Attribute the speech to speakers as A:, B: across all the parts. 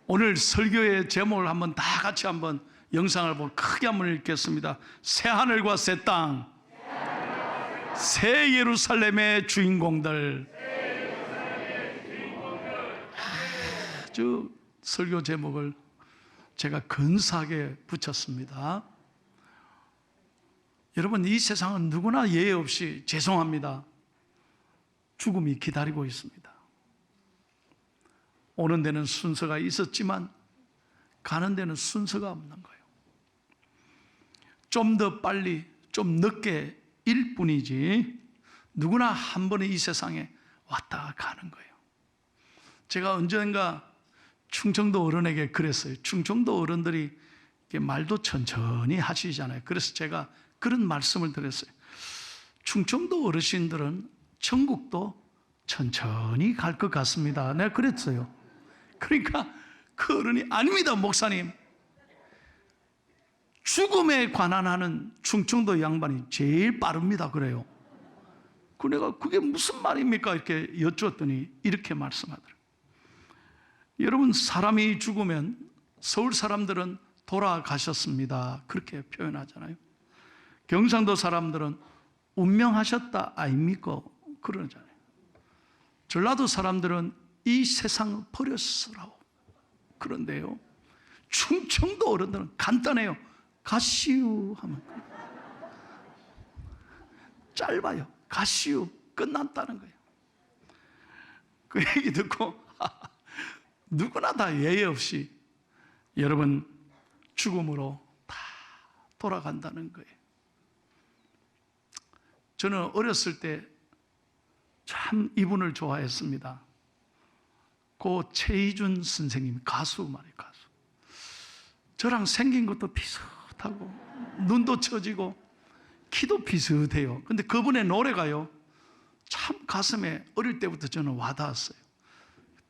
A: 오늘 설교의 제목을 한번 다 같이 한번 영상을 보고 크게 한번 읽겠습니다. 새 하늘과 새 땅, 새 예루살렘의 주인공들. 아주 설교 제목을 제가 근사하게 붙였습니다. 여러분, 이 세상은 누구나 예외 없이 죄송합니다, 죽음이 기다리고 있습니다. 오는 데는 순서가 있었지만 가는 데는 순서가 없는 거예요. 좀 더 빨리, 좀 늦게 일 뿐이지 누구나 한 번에 이 세상에 왔다 가는 거예요. 제가 언젠가 충청도 어른에게 그랬어요. 충청도 어른들이 말도 천천히 하시잖아요. 그래서 제가 그런 말씀을 드렸어요. 충청도 어르신들은 천국도 천천히 갈 것 같습니다. 내가 그랬어요. 그러니까 그 어른이, 아닙니다 목사님, 죽음에 관한 하는 충청도 양반이 제일 빠릅니다 그래요. 그 내가 그게 무슨 말입니까 이렇게 여쭈었더니 이렇게 말씀하더라고요. 여러분, 사람이 죽으면 서울 사람들은 돌아가셨습니다 그렇게 표현하잖아요. 경상도 사람들은 운명하셨다 아닙니까 그러잖아요. 전라도 사람들은 이 세상을 버렸으라고 그런데요, 충청도 어른들은 간단해요. 가시우 하면 짧아요. 가시우, 끝났다는 거예요. 그 얘기 듣고 누구나 다 예외 없이 여러분 죽음으로 다 돌아간다는 거예요. 저는 어렸을 때 참 이분을 좋아했습니다. 고 최희준 선생님, 가수 말이에요. 가수. 저랑 생긴 것도 비슷하고 눈도 처지고 키도 비슷해요. 근데 그분의 노래가요 참 가슴에 어릴 때부터 저는 와닿았어요.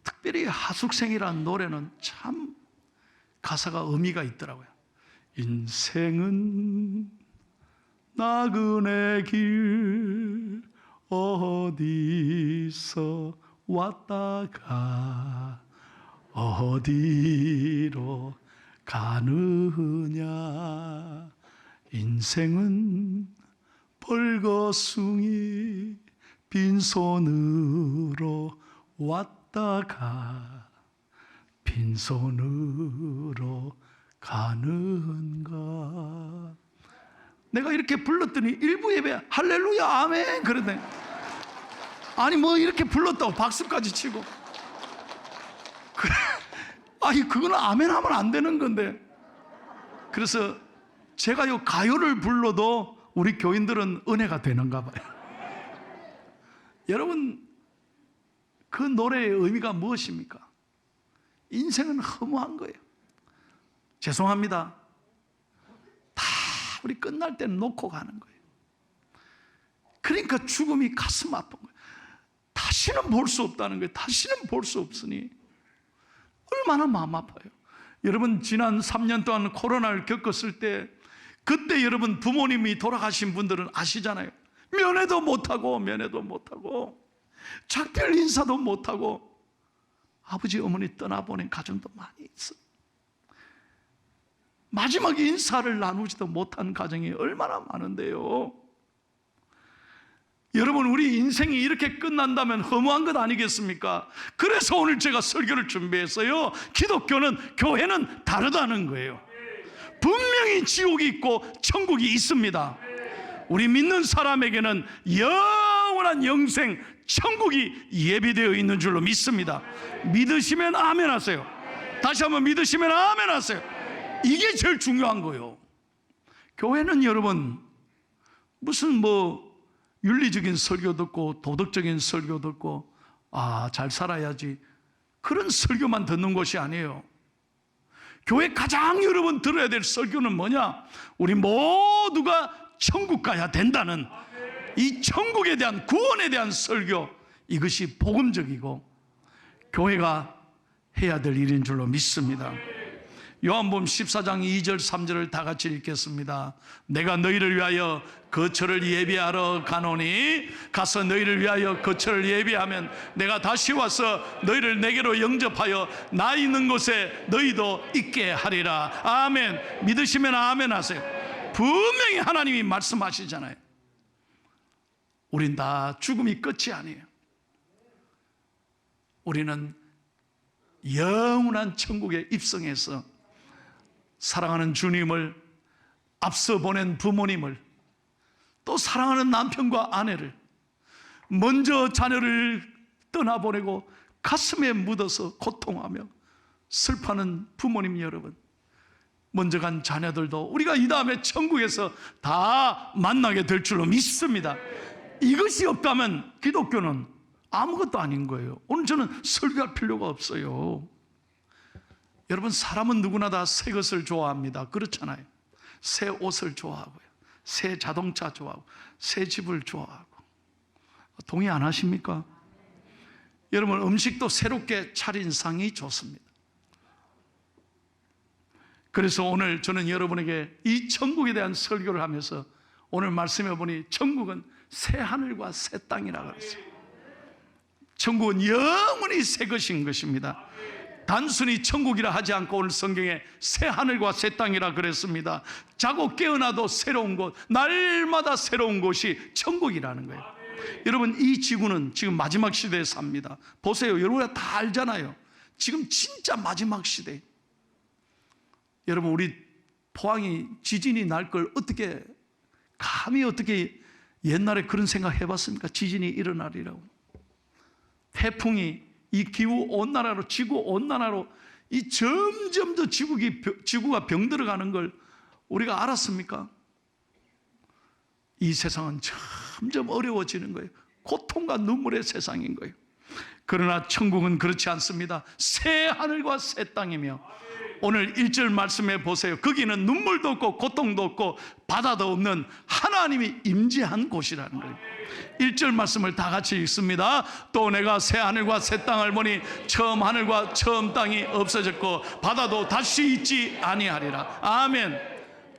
A: 특별히 하숙생이라는 노래는 참 가사가 의미가 있더라고요. 인생은 나그네 길 어디서 왔다가 어디로 가느냐. 인생은 벌거숭이 빈손으로 왔다가 빈손으로 가는가. 내가 이렇게 불렀더니 일부 예배 할렐루야 아멘 그러네. 아니 뭐 이렇게 불렀다고 박수까지 치고 그래. 아니 그거는 아멘 하면 안 되는 건데. 그래서 제가 요 가요를 불러도 우리 교인들은 은혜가 되는가 봐요. 여러분, 그 노래의 의미가 무엇입니까? 인생은 허무한 거예요. 죄송합니다, 다 우리 끝날 때는 놓고 가는 거예요. 그러니까 죽음이 가슴 아픈 거예요. 다시는 볼 수 없다는 거예요. 다시는 볼 수 없으니 얼마나 마음 아파요. 여러분, 지난 3년 동안 코로나를 겪었을 때 그때 여러분 부모님이 돌아가신 분들은 아시잖아요. 면회도 못하고 작별 인사도 못하고 아버지 어머니 떠나보낸 가정도 많이 있어요. 마지막 인사를 나누지도 못한 가정이 얼마나 많은데요. 여러분, 우리 인생이 이렇게 끝난다면 허무한 것 아니겠습니까? 그래서 오늘 제가 설교를 준비했어요. 기독교는, 교회는 다르다는 거예요. 분명히 지옥이 있고 천국이 있습니다. 우리 믿는 사람에게는 영원한 영생, 천국이 예비되어 있는 줄로 믿습니다. 믿으시면 아멘 하세요. 다시 한번 믿으시면 아멘 하세요. 이게 제일 중요한 거예요. 교회는 여러분 무슨 뭐 윤리적인 설교 듣고 도덕적인 설교 듣고 잘 살아야지 그런 설교만 듣는 것이 아니에요. 교회 가장 여러분 들어야 될 설교는 뭐냐? 우리 모두가 천국 가야 된다는 이 천국에 대한, 구원에 대한 설교, 이것이 복음적이고 교회가 해야 될 일인 줄로 믿습니다. 요한복음 14장 2절 3절을 다 같이 읽겠습니다. 내가 너희를 위하여 거처를 예비하러 가노니 가서 너희를 위하여 거처를 예비하면 내가 다시 와서 너희를 내게로 영접하여 나 있는 곳에 너희도 있게 하리라. 아멘. 믿으시면 아멘 하세요. 분명히 하나님이 말씀하시잖아요. 우린 다 죽음이 끝이 아니에요. 우리는 영원한 천국에 입성해서 사랑하는 주님을, 앞서 보낸 부모님을, 또 사랑하는 남편과 아내를, 먼저 자녀를 떠나보내고 가슴에 묻어서 고통하며 슬퍼하는 부모님 여러분, 먼저 간 자녀들도 우리가 이 다음에 천국에서 다 만나게 될 줄로 믿습니다. 이것이 없다면 기독교는 아무것도 아닌 거예요. 오늘 저는 설교할 필요가 없어요. 여러분, 사람은 누구나 다 새 것을 좋아합니다. 그렇잖아요. 새 옷을 좋아하고요, 새 자동차 좋아하고, 새 집을 좋아하고. 동의 안 하십니까? 여러분, 음식도 새롭게 차린 상이 좋습니다. 그래서 오늘 저는 여러분에게 이 천국에 대한 설교를 하면서 오늘 말씀해 보니 천국은 새 하늘과 새 땅이라고 그랬어요. 천국은 영원히 새 것인 것입니다. 단순히 천국이라 하지 않고 오늘 성경에 새 하늘과 새 땅이라 그랬습니다. 자고 깨어나도 새로운 곳, 날마다 새로운 곳이 천국이라는 거예요. 여러분, 이 지구는 지금 마지막 시대에 삽니다. 보세요. 여러분 다 알잖아요. 지금 진짜 마지막 시대. 여러분, 우리 포항이 지진이 날 걸 어떻게, 감히 어떻게 옛날에 그런 생각 해봤습니까? 지진이 일어나리라고. 태풍이 이 기후 온난화로, 지구 온난화로 이 점점 더 지구가 병들어가는 걸 우리가 알았습니까? 이 세상은 점점 어려워지는 거예요. 고통과 눈물의 세상인 거예요. 그러나 천국은 그렇지 않습니다. 새 하늘과 새 땅이며, 오늘 1절 말씀해 보세요. 거기는 눈물도 없고 고통도 없고 바다도 없는 하나님이 임재한 곳이라는 거예요. 1절 말씀을 다 같이 읽습니다. 또 내가 새 하늘과 새 땅을 보니 처음 하늘과 처음 땅이 없어졌고 바다도 다시 있지 아니하리라. 아멘.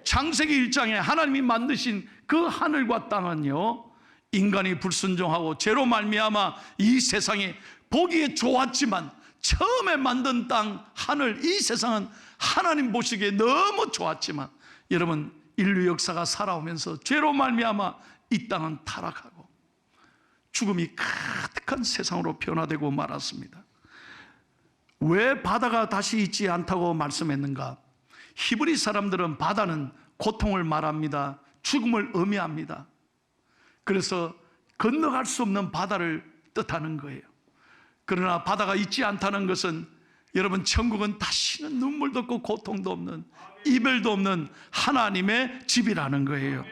A: 창세기 1장에 하나님이 만드신 그 하늘과 땅은요, 인간이 불순종하고 죄로 말미암아 이 세상이 보기에 좋았지만, 처음에 만든 땅, 하늘, 이 세상은 하나님 보시기에 너무 좋았지만, 여러분, 인류 역사가 살아오면서 죄로 말미암아 이 땅은 타락하고 죽음이 가득한 세상으로 변화되고 말았습니다. 왜 바다가 다시 있지 않다고 말씀했는가? 히브리 사람들은 바다는 고통을 말합니다. 죽음을 의미합니다. 그래서 건너갈 수 없는 바다를 뜻하는 거예요. 그러나 바다가 있지 않다는 것은, 여러분, 천국은 다시는 눈물도 없고 고통도 없는, 이별도 없는 하나님의 집이라는 거예요.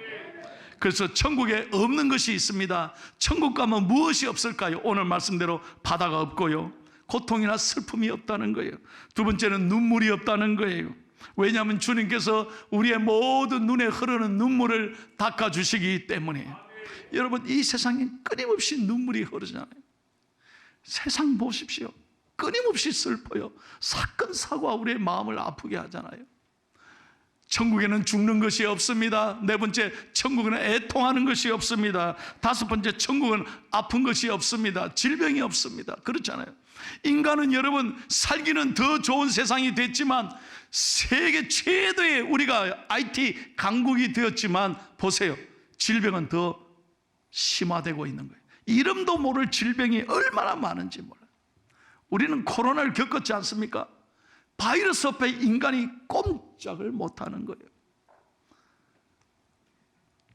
A: 그래서 천국에 없는 것이 있습니다. 천국 가면 무엇이 없을까요? 오늘 말씀대로 바다가 없고요, 고통이나 슬픔이 없다는 거예요. 두 번째는 눈물이 없다는 거예요. 왜냐하면 주님께서 우리의 모든 눈에 흐르는 눈물을 닦아주시기 때문에. 여러분, 이 세상에 끊임없이 눈물이 흐르잖아요. 세상 보십시오. 끊임없이 슬퍼요. 사건 사고가 우리의 마음을 아프게 하잖아요. 천국에는 죽는 것이 없습니다. 네 번째, 천국에는 애통하는 것이 없습니다. 다섯 번째, 천국은 아픈 것이 없습니다. 질병이 없습니다. 그렇잖아요. 인간은 여러분, 살기는 더 좋은 세상이 됐지만, 세계 최대의 우리가 IT 강국이 되었지만, 보세요, 질병은 더 심화되고 있는 거예요. 이름도 모를 질병이 얼마나 많은지 몰라요. 우리는 코로나를 겪었지 않습니까? 바이러스 앞에 인간이 꼼짝을 못하는 거예요.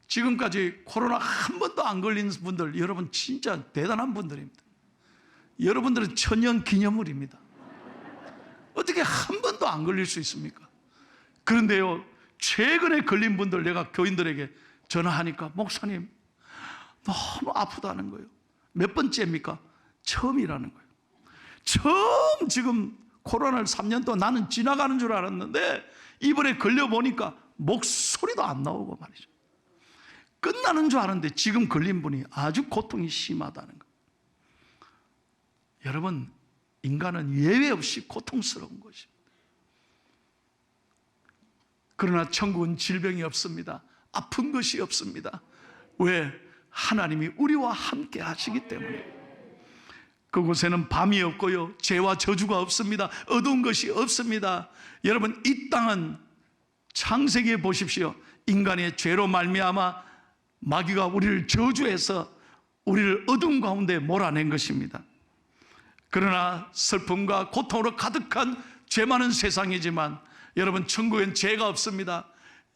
A: 지금까지 코로나 한 번도 안 걸린 분들, 여러분 진짜 대단한 분들입니다. 여러분들은 천년 기념물입니다. 어떻게 한 번도 안 걸릴 수 있습니까? 그런데요, 최근에 걸린 분들 내가 교인들에게 전화하니까, 목사님 너무 아프다는 거예요. 몇 번째입니까? 처음이라는 거예요. 처음 지금 코로나를 3년 동안 나는 지나가는 줄 알았는데, 이번에 걸려보니까 목소리도 안 나오고 말이죠. 끝나는 줄 알았는데 지금 걸린 분이 아주 고통이 심하다는 거예요. 여러분, 인간은 예외 없이 고통스러운 것입니다. 그러나 천국은 질병이 없습니다. 아픈 것이 없습니다. 왜? 하나님이 우리와 함께 하시기 때문에. 그곳에는 밤이 없고요, 죄와 저주가 없습니다. 어두운 것이 없습니다. 여러분, 이 땅은 창세기에 보십시오. 인간의 죄로 말미암아 마귀가 우리를 저주해서 우리를 어둠 가운데 몰아낸 것입니다. 그러나 슬픔과 고통으로 가득한 죄 많은 세상이지만 여러분, 천국엔 죄가 없습니다.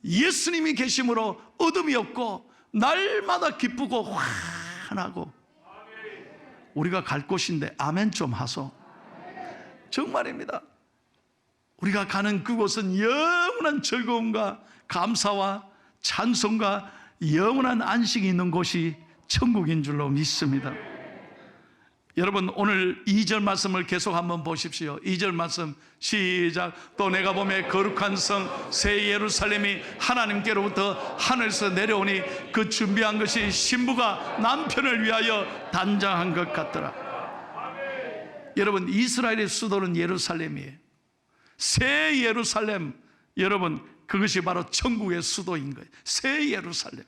A: 예수님이 계심으로 어둠이 없고 날마다 기쁘고 환하고, 우리가 갈 곳인데 아멘 좀 하소. 정말입니다. 우리가 가는 그곳은 영원한 즐거움과 감사와 찬송과 영원한 안식이 있는 곳이 천국인 줄로 믿습니다. 여러분, 오늘 2절 말씀을 계속 한번 보십시오. 2절 말씀 시작. 또 내가 보매 거룩한 성 새 예루살렘이 하나님께로부터 하늘에서 내려오니 그 준비한 것이 신부가 남편을 위하여 단장한 것 같더라. 여러분, 이스라엘의 수도는 예루살렘이에요. 새 예루살렘, 여러분, 그것이 바로 천국의 수도인 거예요. 새 예루살렘.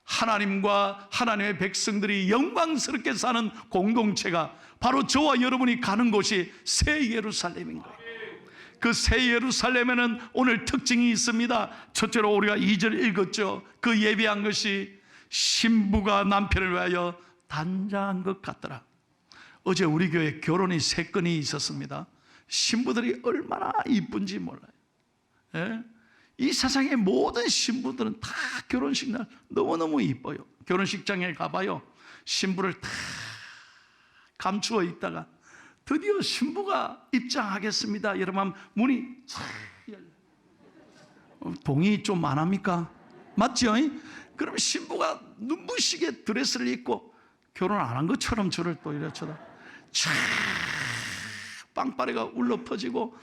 A: 하나님과 하나님의 백성들이 영광스럽게 사는 공동체가 바로 저와 여러분이 가는 곳이 새 예루살렘인 거예요. 그 새 예루살렘에는 오늘 특징이 있습니다. 첫째로 우리가 2절 읽었죠. 그 예비한 것이 신부가 남편을 위하여 단장한 것 같더라. 어제 우리 교회 결혼이 3건이 있었습니다. 신부들이 얼마나 이쁜지 몰라요. 예? 이 세상의 모든 신부들은 다 결혼식 날 너무너무 이뻐요. 결혼식장에 가봐요. 신부를 다 감추어 있다가 드디어 신부가 입장하겠습니다. 여러분, 문이 열려요. 동의 좀 안 합니까? 맞죠? 그럼 신부가 눈부시게 드레스를 입고 결혼 안 한 것처럼 저를 또 이래 쳐다 촤 빵빠레가 울려 퍼지고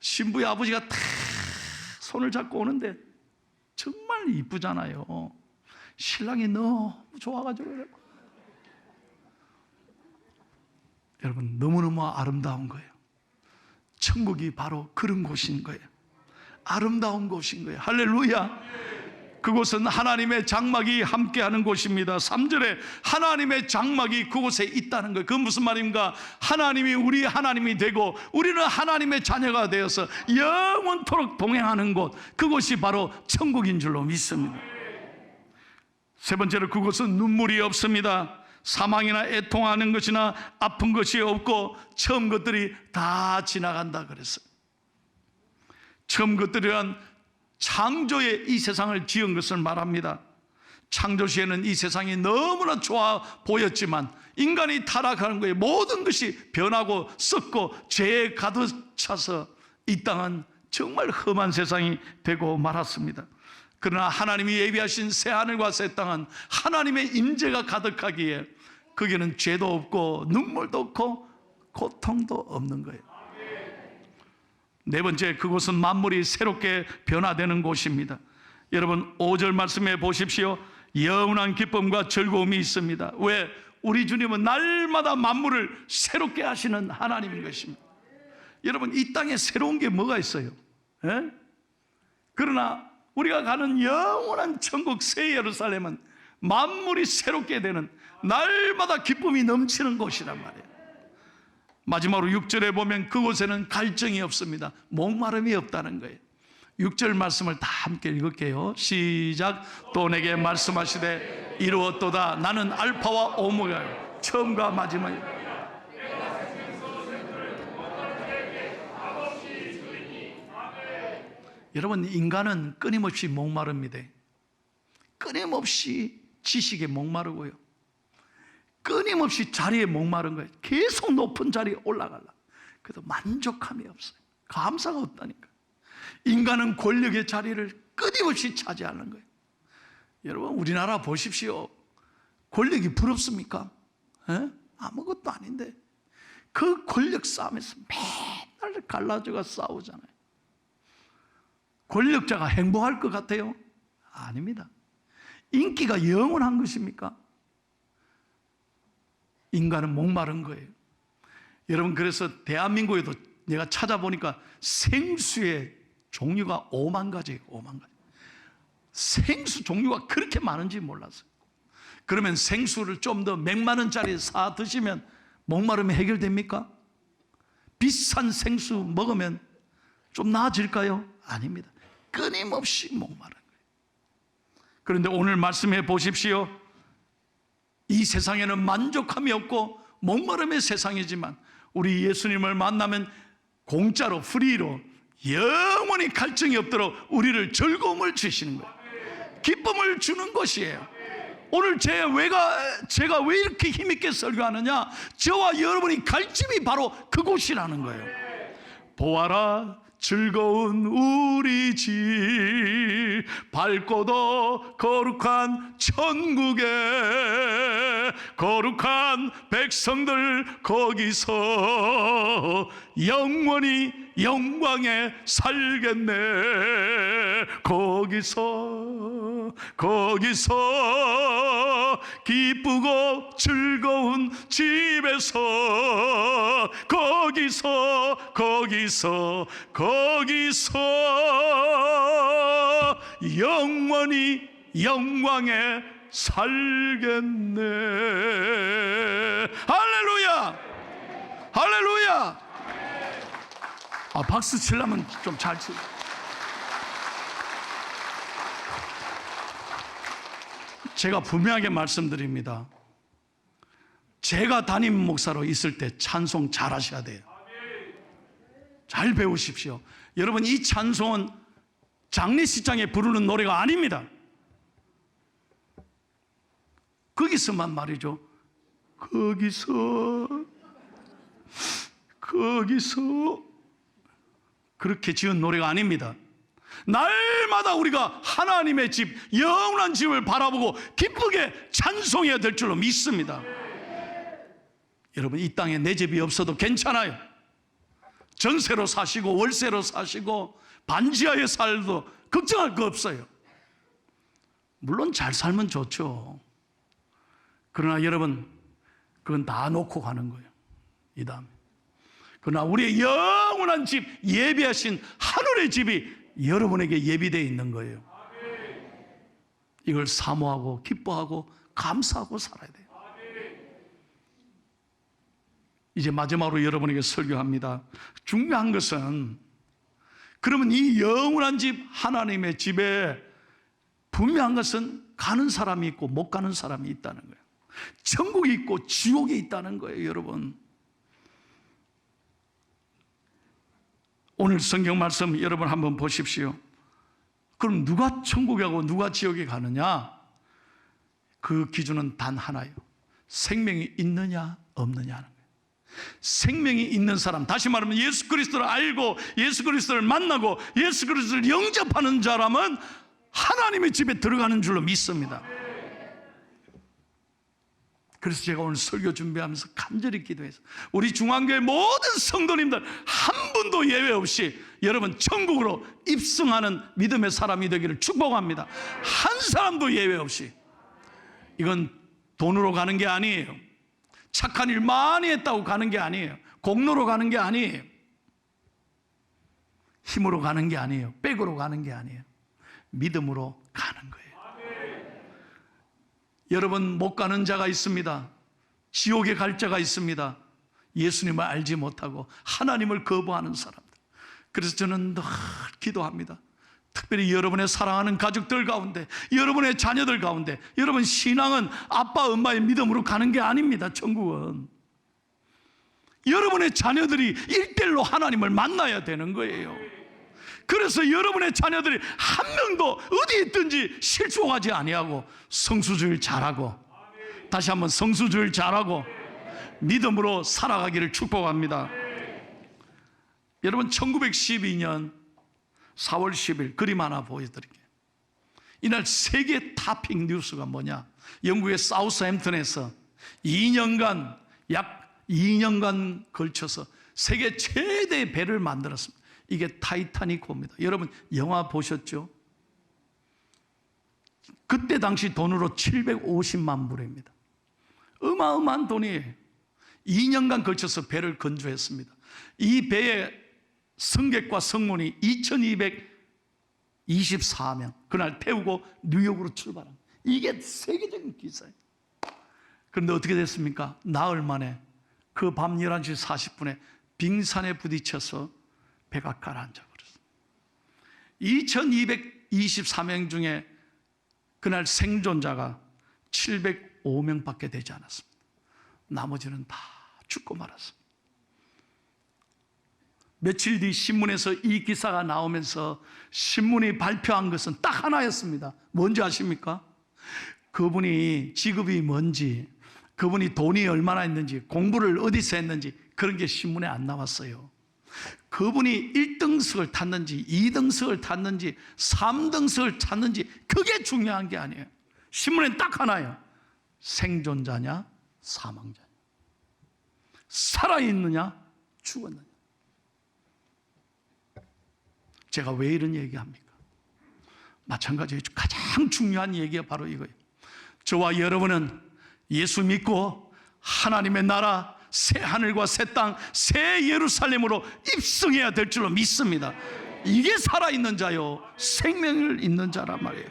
A: 신부의 아버지가 탁 손을 잡고 오는데 정말 이쁘잖아요. 신랑이 너무 좋아가지고 그래요. 여러분, 너무너무 아름다운 거예요. 천국이 바로 그런 곳인 거예요. 아름다운 곳인 거예요. 할렐루야. 그곳은 하나님의 장막이 함께하는 곳입니다. 3절에 하나님의 장막이 그곳에 있다는 거예요. 그건 무슨 말인가? 하나님이 우리 하나님이 되고 우리는 하나님의 자녀가 되어서 영원토록 동행하는 곳, 그곳이 바로 천국인 줄로 믿습니다. 세 번째로 그곳은 눈물이 없습니다. 사망이나 애통하는 것이나 아픈 것이 없고 처음 것들이 다 지나간다 그랬어요. 처음 것들이란 창조에 이 세상을 지은 것을 말합니다. 창조 시에는 이 세상이 너무나 좋아 보였지만 인간이 타락하는 거에 모든 것이 변하고 썩고 죄에 가득 차서 이 땅은 정말 험한 세상이 되고 말았습니다. 그러나 하나님이 예비하신 새 하늘과 새 땅은 하나님의 임재가 가득하기에 거기는 죄도 없고 눈물도 없고 고통도 없는 거예요. 네 번째, 그곳은 만물이 새롭게 변화되는 곳입니다. 여러분, 5절 말씀해 보십시오. 영원한 기쁨과 즐거움이 있습니다. 왜? 우리 주님은 날마다 만물을 새롭게 하시는 하나님인 것입니다. 여러분, 이 땅에 새로운 게 뭐가 있어요? 에? 그러나 우리가 가는 영원한 천국 새 예루살렘은 만물이 새롭게 되는, 날마다 기쁨이 넘치는 곳이란 말이에요. 마지막으로 6절에 보면 그곳에는 갈증이 없습니다. 목마름이 없다는 거예요. 6절 말씀을 다 함께 읽을게요. 시작. 또 내게 말씀하시되 이루었도다. 나는 알파와 오메가요, 처음과 마지막이다. 여러분, 인간은 끊임없이 목마릅니다. 끊임없이 지식에 목마르고요, 끊임없이 자리에 목마른 거예요. 계속 높은 자리에 올라가려고. 그래도 만족함이 없어요. 감사가 없다니까. 인간은 권력의 자리를 끊임없이 차지하는 거예요. 여러분, 우리나라 보십시오. 권력이 부럽습니까? 에? 아무것도 아닌데 그 권력 싸움에서 맨날 갈라져가 싸우잖아요. 권력자가 행복할 것 같아요? 아닙니다. 인기가 영원한 것입니까? 인간은 목마른 거예요. 여러분, 그래서 대한민국에도 내가 찾아보니까 생수의 종류가 5만 가지예요. 5만 가지. 생수 종류가 그렇게 많은지 몰랐어요. 그러면 생수를 좀 더 몇만 원짜리 사 드시면 목마름이 해결됩니까? 비싼 생수 먹으면 좀 나아질까요? 아닙니다. 끊임없이 목마른 거예요. 그런데 오늘 말씀해 보십시오. 이 세상에는 만족함이 없고 목마름의 세상이지만 우리 예수님을 만나면 공짜로 프리로 영원히 갈증이 없도록 우리를 즐거움을 주시는 거예요. 기쁨을 주는 것이에요. 오늘 제가 왜 이렇게 힘있게 설교하느냐? 저와 여러분이 갈 집이 바로 그곳이라는 거예요. 보아라 즐거운 우리 집, 밝고도 거룩한 천국에 거룩한 백성들 거기서 영원히 영광에 살겠네. 거기서 기쁘고 즐거운 집에서 거기서 영원히 영광에 살겠네. 할렐루야! 할렐루야! 박수 치려면 좀 잘 치. 제가 분명하게 말씀드립니다. 제가 담임 목사로 있을 때 찬송 잘 하셔야 돼요. 잘 배우십시오. 여러분, 이 찬송은 장례식장에 부르는 노래가 아닙니다. 거기서만 말이죠. 거기서 그렇게 지은 노래가 아닙니다. 날마다 우리가 하나님의 집, 영원한 집을 바라보고 기쁘게 찬송해야 될 줄로 믿습니다. 여러분, 이 땅에 내 집이 없어도 괜찮아요. 전세로 사시고 월세로 사시고 반지하에 살도 걱정할 거 없어요. 물론 잘 살면 좋죠. 그러나 여러분, 그건 다 놓고 가는 거예요. 이 다음에. 그러나 우리의 영원한 집, 예비하신 하늘의 집이 여러분에게 예비되어 있는 거예요. 이걸 사모하고 기뻐하고 감사하고 살아야 돼요. 이제 마지막으로 여러분에게 설교합니다. 중요한 것은, 그러면 이 영원한 집, 하나님의 집에 분명한 것은 가는 사람이 있고 못 가는 사람이 있다는 거예요. 천국이 있고 지옥이 있다는 거예요. 여러분, 오늘 성경 말씀 여러분 한번 보십시오. 그럼 누가 천국에 가고 누가 지옥에 가느냐? 그 기준은 단 하나예요. 생명이 있느냐 없느냐는 거예요. 생명이 있는 사람, 다시 말하면 예수 그리스도를 알고 예수 그리스도를 만나고 예수 그리스도를 영접하는 사람은 하나님의 집에 들어가는 줄로 믿습니다. 그래서 제가 오늘 설교 준비하면서 간절히 기도해서 우리 중앙교회 모든 성도님들 한 분도 예외 없이 여러분 천국으로 입성하는 믿음의 사람이 되기를 축복합니다. 한 사람도 예외 없이. 이건 돈으로 가는 게 아니에요. 착한 일 많이 했다고 가는 게 아니에요. 공로로 가는 게 아니에요. 힘으로 가는 게 아니에요. 백으로 가는 게 아니에요. 믿음으로 가는 거예요. 여러분, 못 가는 자가 있습니다. 지옥에 갈 자가 있습니다. 예수님을 알지 못하고 하나님을 거부하는 사람들. 그래서 저는 늘 기도합니다. 특별히 여러분의 사랑하는 가족들 가운데, 여러분의 자녀들 가운데, 여러분 신앙은 아빠 엄마의 믿음으로 가는 게 아닙니다. 천국은 여러분의 자녀들이 일대일로 하나님을 만나야 되는 거예요. 그래서 여러분의 자녀들이 한 명도 어디 있든지 실족하지 아니하고 성수주일 잘하고, 다시 한번 성수주일 잘하고 믿음으로 살아가기를 축복합니다. 여러분, 1912년 4월 10일 그림 하나 보여드릴게요. 이날 세계 탑핑 뉴스가 뭐냐? 영국의 사우스햄튼에서 2년간, 약 2년간 걸쳐서 세계 최대의 배를 만들었습니다. 이게 타이타닉호입니다. 여러분 영화 보셨죠? 그때 당시 돈으로 750만 불입니다. 어마어마한 돈이에요. 2년간 걸쳐서 배를 건조했습니다. 이 배에 승객과 승무원이 2224명 그날 태우고 뉴욕으로 출발한, 이게 세계적인 기사예요. 그런데 어떻게 됐습니까? 나흘 만에 그 밤 11시 40분에 빙산에 부딪혀서 배가 가라앉아 버렸어요. 2224명 중에 그날 생존자가 705명밖에 되지 않았습니다. 나머지는 다 죽고 말았습니다. 며칠 뒤 신문에서 이 기사가 나오면서 신문이 발표한 것은 딱 하나였습니다. 뭔지 아십니까? 그분이 직업이 뭔지, 그분이 돈이 얼마나 있는지, 공부를 어디서 했는지 그런 게 신문에 안 나왔어요. 그분이 1등석을 탔는지 2등석을 탔는지 3등석을 탔는지 그게 중요한 게 아니에요. 신문엔 딱 하나예요. 생존자냐 사망자냐, 살아있느냐 죽었느냐. 제가 왜 이런 얘기합니까? 마찬가지로 가장 중요한 얘기가 바로 이거예요. 저와 여러분은 예수 믿고 하나님의 나라, 새 하늘과 새 땅, 새 예루살렘으로 입성해야 될 줄로 믿습니다. 이게 살아있는 자요 생명을 있는 자란 말이에요.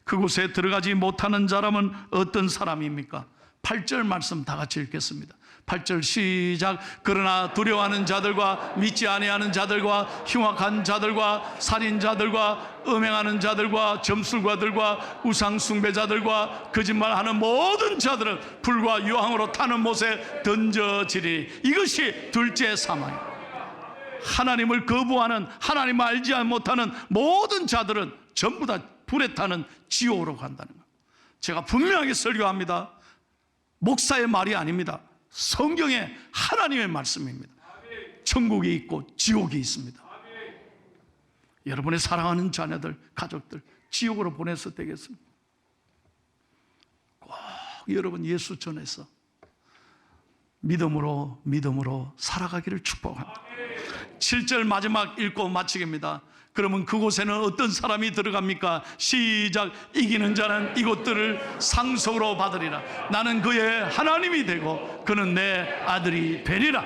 A: 그곳에 들어가지 못하는 사람은 어떤 사람입니까? 8절 말씀 다 같이 읽겠습니다. 8절 시작. 그러나 두려워하는 자들과 믿지 아니하는 자들과 흉악한 자들과 살인자들과 음행하는 자들과 점술가들과 우상 숭배자들과 거짓말하는 모든 자들은 불과 유황으로 타는 못에 던져지리니 이것이 둘째 사망이에요. 하나님을 거부하는, 하나님을 알지 못하는 모든 자들은 전부 다 불에 타는 지옥으로 간다는 것. 제가 분명하게 설교합니다. 목사의 말이 아닙니다. 성경의 하나님의 말씀입니다. 천국이 있고 지옥이 있습니다. 여러분의 사랑하는 자녀들, 가족들 지옥으로 보내서 되겠습니다. 꼭 여러분 예수 전해서 믿음으로 살아가기를 축복합니다. 7절 마지막 읽고 마치겠습니다. 그러면 그곳에는 어떤 사람이 들어갑니까? 시작. 이기는 자는 이것들을 상속으로 받으리라. 나는 그의 하나님이 되고 그는 내 아들이 되리라.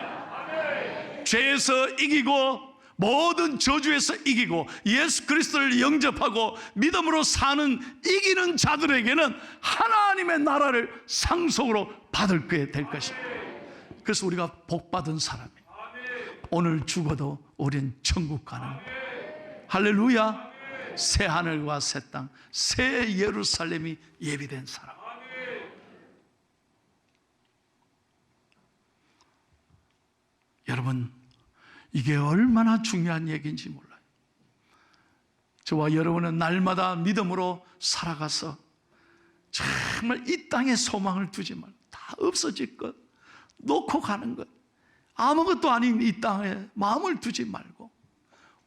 A: 죄에서 이기고 모든 저주에서 이기고 예수 그리스도를 영접하고 믿음으로 사는 이기는 자들에게는 하나님의 나라를 상속으로 받을 게 될 것입니다. 그래서 우리가 복받은 사람이에요. 오늘 죽어도 우린 천국 가는 거예요. 할렐루야. 새 하늘과 새 땅, 새 예루살렘이 예비된 사람. 여러분, 이게 얼마나 중요한 얘기인지 몰라요. 저와 여러분은 날마다 믿음으로 살아가서 정말 이 땅에 소망을 두지 말고 다 없어질 것 놓고 가는 것, 아무것도 아닌 이 땅에 마음을 두지 말고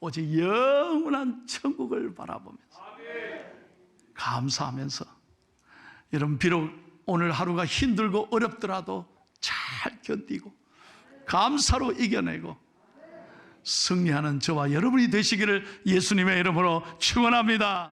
A: 오직 영원한 천국을 바라보면서 감사하면서, 여러분 비록 오늘 하루가 힘들고 어렵더라도 잘 견디고 감사로 이겨내고 승리하는 저와 여러분이 되시기를 예수님의 이름으로 축원합니다.